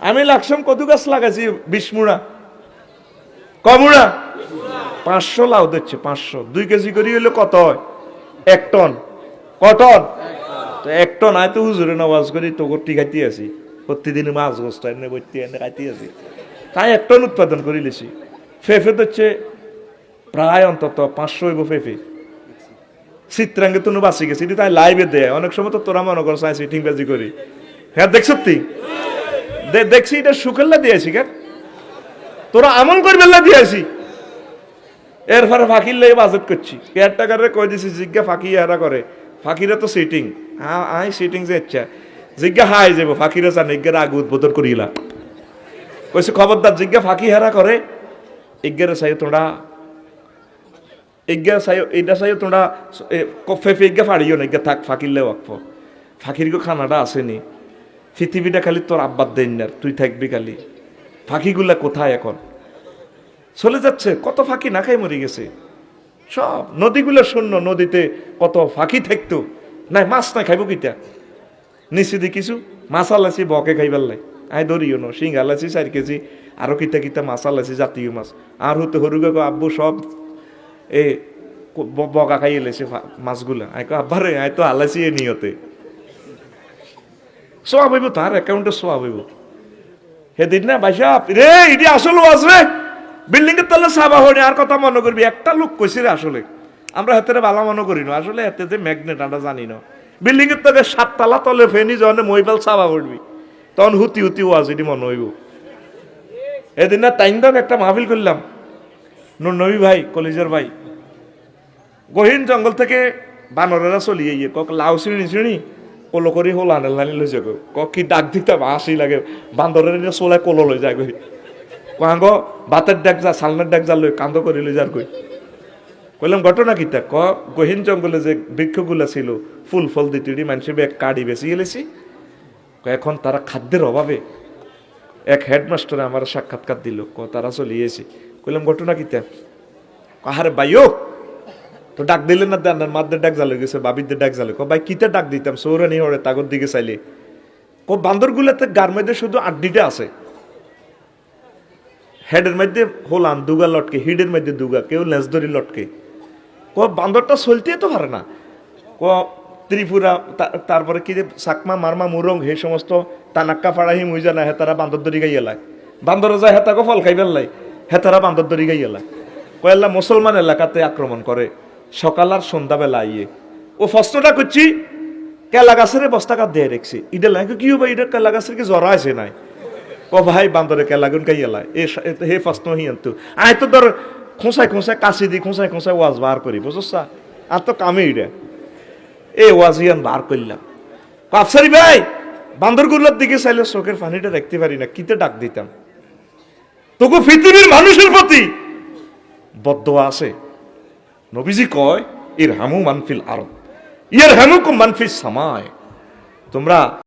আমি লাকসাম কত গাছ লাগাইছি 20 মুড়া কমুড়া 500 লাউ দিচ্ছে 500 2 কেজি করে হইলে কত হয় 1 টন কটন তো 1 টন আয় তো হুজুরে নামাজ করি তো করতে খাইতে আছি প্রতিদিন মাছ গোস্ত এনে বইতে এনে খাইতে আছি তাই 1 টন উৎপাদন করে লিছি ফেফে হচ্ছে প্রায় অন্তত 500 হইব ফেফে চিত্রাঙ্গে তো বাঁচি গেছি তাই লাইভে দেয় অনেক সময় তো তোরা মনে করছ সিটিং বাজি করি হ্যাঁ দেখ সত্যি দেখছি এটা শুকেল্লা দিয়েছি কেন তোরা আমল করবেল্লা দিয়েছি এরপরে ফাঁকির লেগে বাজেট করছি কেয়ারটাকারে কই দিছি জিজ্ঞা ফাঁকি এরা করে ফাঁকিরা তো সিটিং হ্যাঁ আই সিটিং যে ইচ্ছা জিজ্ঞা হাই যাবো ফাঁকিরা জান ইজ্ঞার আগে উদ্বোধন করিলা কইছে খবরদার জিজ্ঞা ফাঁকি হেরা করে ইজ্ঞারে চাই তোরা ইজ্ঞা চাই এইটা চাই তোরা ফেফে ইজ্ঞা ফাড়িও না ইজ্ঞা থাক ফাঁকির লে ওয়াকফ ফাঁকির খানাটা আসেনি পৃথিবীটা খালি তোর আব্বার দেন না তুই থাকবি খালি ফাঁকিগুলা কোথায় এখন চলে যাচ্ছে কত ফাঁকি না খাই মরে গেছে সব নদীগুলো শূন্য নদীতে কত ফাঁকি থাকতো নাই মাছ না খাইব কিটা নিচে দি কিছু মাছ আলাসি বকে খাইবার লাই আই ধরিও ন শিং আলাসি 4 কেজি আরো কিতা কিতা মাছ আলাসি জাতীয় মাছ আর হতে হরুগে আব্বু সব এ বকা খাইয়ে লেছে মাছগুলা আই কো আব্বারে আই তো আলাসি এ নিয়তে সোয়া হইব তার অ্যাকাউন্টে সোয়া হইব সেদিন না ভাই সাহেব রে ইডি আসল ওয়াজ রে বিল্ডিং এর তলে সাবা হইনি আর কথা মনে করবি একটা লোক কইছে রে আসলে আমরা হাতে বালা মনে করি না আসলে হাতে যে ম্যাগনেট আমরা জানি না বিল্ডিং এর তলে 7 তলা তলে ফেনি যখন মইবাল সাবা পড়বি তখন হুতি হুতি ওয়াজ এটি মনে হইব এদিন না তাইন্দাক একটা মাহফিল করলাম নুর নবী ভাই কলেজের ভাই গহীন জঙ্গল থেকে বানরেরা চলিয়ে গিয়ে কক লাউ চিনি কোলো করি হল আনালি লই যাগো কি ডাক দিতে হাসি লাগে বান্দরের চোলায় কোলো লই যায় গই কাঙ্গ ভাতের ডাক যা সালনের ডাক যা লই কান্দ করি লই যার কই কইলাম ঘটনা কিতা গহীন জঙ্গলে যে বৃক্ষগুলা ছিল ফুল ফল দিতে মানুষের এক কাড়ি বেশি গেলেছি এখন তারা খাদ্যের অভাবে এক হেডমাস্টার আমার সাক্ষাৎকার দিল তারা চলিয়েছি কইলাম ঘটনা কিতা কাহারে বাইও তো ডাক দিলেন না দেন মাদের ডাক জ্বালে গেছে বাবিদের ডাক জ্বালে ভাই কিতে ডাক দিতাম সৌরানি হরে তাগর দিকে চাইলে বান্দর গুলাতে গার মধ্যে শুধু আড্ডিটা আছে হেডের মধ্যে হোলান দুগা লটকে হিডের মধ্যে দুগা কেউ লেজ ধরি লটকে বান্দরটা চলতেই তো পারে না ত্রিপুরা তারপরে কি যে চাকমা মারমা মুরং হে সমস্ত টানাক্কা ফাড়াহি মুইজা না হেতারা বান্দর দড়ি গাই এলায় বান্দর যায় হেতাকে ফল খাই পেলাই হেতারা বান্দর দড়ি গাই এলায় কয়েল্লা মুসলমান এলাকাতে আক্রমণ করে সকাল আর সন্ধ্যাবেলা আইয়ে ও ফস্তটা করছি কেলা গাছের বস্তাকাত দিয়ে রেখছি ইটা লাগে কি হবে এটা কেলা গাছের কি জ্বর আছে নাই ও ভাই বান্দরে কেলাগুন কাই এলাই হে ফস্ত হিয়ন্তু আয় তো ধর খোঁসাই খোঁসাই কাশি দি খোঁসাই খোঁসাই ওয়াজ বার করি বুঝছা আর তো কামে এটা এ ওয়াজ ইয়ান বার করলাম আফসারি ভাই বান্দরগুলোর দিকে চাইলে চোখের পানিটা দেখতে পারি না কিতে ডাক দিতাম তোকে পৃথিবীর মানুষের প্রতি বদদোয়া আছে নবীজি কয় ইরহামু মানফিল আরদ ইয়ারহামুকুম মানফিস সামায় তোমরা